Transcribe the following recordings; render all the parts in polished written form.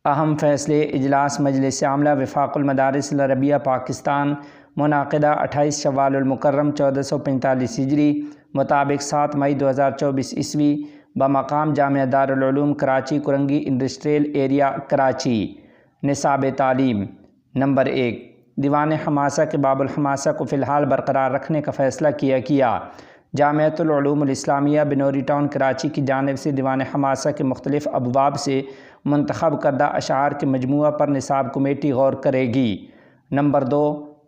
اہم فیصلے اجلاس مجلس عاملہ وفاق المدارس العربیہ پاکستان منعقدہ 28 شوال المکرم 1445 ہجری مطابق 7 مئی 2024 عیسوی بمقام جامعہ دارالعلوم کراچی کرنگی انڈسٹریل ایریا کراچی۔ نصاب تعلیم نمبر 1، دیوان حماسہ کے باب الحماسہ کو فی الحال برقرار رکھنے کا فیصلہ کیا۔ جامعۃ العلوم الاسلامیہ بنوری ٹاؤن کراچی کی جانب سے دیوان حماسہ کے مختلف ابواب سے منتخب کردہ اشعار کے مجموعہ پر نصاب کمیٹی غور کرے گی۔ نمبر 2،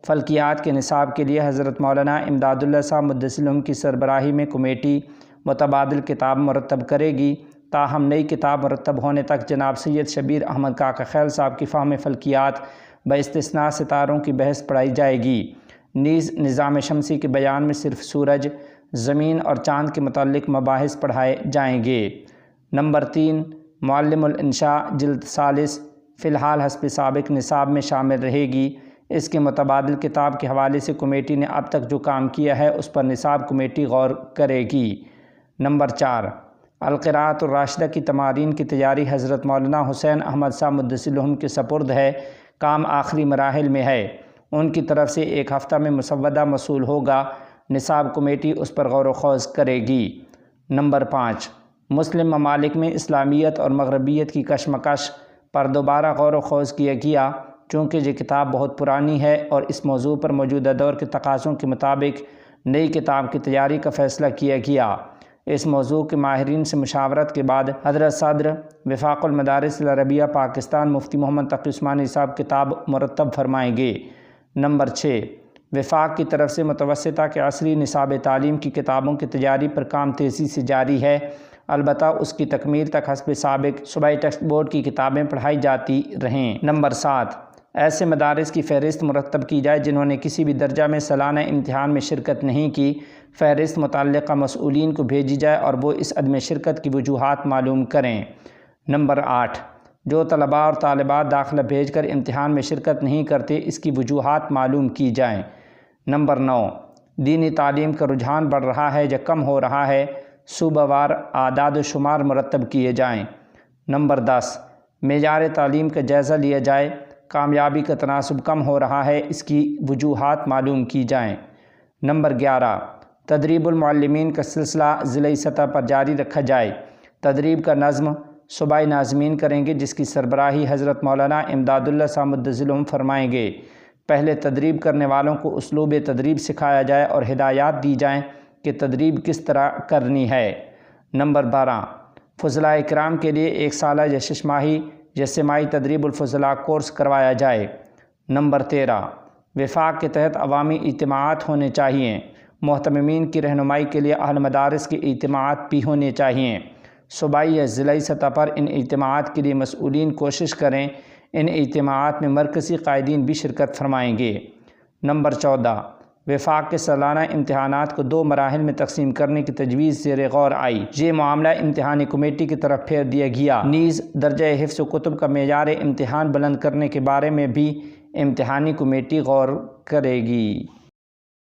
فلکیات کے نصاب کے لیے حضرت مولانا امداد اللہ صاحب مدثر العلوم کی سربراہی میں کمیٹی متبادل کتاب مرتب کرے گی، تاہم نئی کتاب مرتب ہونے تک جناب سید شبیر احمد کاکا خیل صاحب کی فہم فلکیات باستثناء ستاروں کی بحث پڑھائی جائے گی۔ نیز نظام شمسی کے بیان میں صرف سورج، زمین اور چاند کے متعلق مباحث پڑھائے جائیں گے۔ نمبر 3، معلم الانشاء جلد ثالث فی الحال حسب سابق نصاب میں شامل رہے گی۔ اس کے متبادل کتاب کے حوالے سے کمیٹی نے اب تک جو کام کیا ہے اس پر نصاب کمیٹی غور کرے گی۔ نمبر 4، القراءۃ الراشدہ کی تمارین کی تیاری حضرت مولانا حسین احمد صاحب مدثر العلوم کے سپرد ہے، کام آخری مراحل میں ہے، ان کی طرف سے 1 ہفتہ میں مسودہ موصول ہوگا، نصاب کمیٹی اس پر غور و خوض کرے گی۔ نمبر 5، مسلم ممالک میں اسلامیت اور مغربیت کی کشمکش پر دوبارہ غور و خوض کیا گیا، چونکہ یہ کتاب بہت پرانی ہے اور اس موضوع پر موجودہ دور کے تقاضوں کے مطابق نئی کتاب کی تیاری کا فیصلہ کیا گیا۔ اس موضوع کے ماہرین سے مشاورت کے بعد حضرت صدر وفاق المدارس العربیہ پاکستان مفتی محمد تقی عثمانی صاحب کتاب مرتب فرمائیں گے۔ نمبر 6، وفاق کی طرف سے متوسطہ کے عصری نصاب تعلیم کی کتابوں کی تیاری پر کام تیزی سے جاری ہے، البتہ اس کی تکمیل تک حسب سابق صوبائی ٹیکسٹ بورڈ کی کتابیں پڑھائی جاتی رہیں۔ نمبر 7، ایسے مدارس کی فہرست مرتب کی جائے جنہوں نے کسی بھی درجہ میں سالانہ امتحان میں شرکت نہیں کی، فہرست متعلقہ مسئولین کو بھیجی جائے اور وہ اس عدم شرکت کی وجوہات معلوم کریں۔ نمبر 8، جو طلباء اور طالبات داخلہ بھیج کر امتحان میں شرکت نہیں کرتے اس کی وجوہات معلوم کی جائیں۔ نمبر 9، دینی تعلیم کا رجحان بڑھ رہا ہے یا کم ہو رہا ہے، صوبہ وار اعداد و شمار مرتب کیے جائیں۔ نمبر 10، معیار تعلیم کا جائزہ لیا جائے، کامیابی کا تناسب کم ہو رہا ہے، اس کی وجوہات معلوم کی جائیں۔ نمبر 11، تدریب المعلمین کا سلسلہ ضلعی سطح پر جاری رکھا جائے، تدریب کا نظم صوبائی ناظمین کریں گے جس کی سربراہی حضرت مولانا امداد اللہ صاحب مدثر العلوم فرمائیں گے۔ پہلے تدریب کرنے والوں کو اسلوب تدریب سکھایا جائے اور ہدایات دی جائیں کہ تدریب کس طرح کرنی ہے۔ نمبر 12، فضلاء اکرام کے لیے 1 سالہ یا 6 ماہی یا سماعی تدریب الفضلاء کورس کروایا جائے۔ نمبر 13، وفاق کے تحت عوامی اجتماعات ہونے چاہئیں، محتممین کی رہنمائی کے لیے اہل مدارس کے اجتماعات بھی ہونے چاہئیں، صوبائی یا ضلعی سطح پر ان اجتماعات کے لیے مسئولین کوشش کریں، ان اجتماعات میں مرکزی قائدین بھی شرکت فرمائیں گے۔ نمبر 14، وفاق کے سالانہ امتحانات کو 2 مراحل میں تقسیم کرنے کی تجویز زیر غور آئی، یہ معاملہ امتحانی کمیٹی کی طرف پھیر دیا گیا۔ نیز درجہ حفظ و کتب کا معیار امتحان بلند کرنے کے بارے میں بھی امتحانی کمیٹی غور کرے گی۔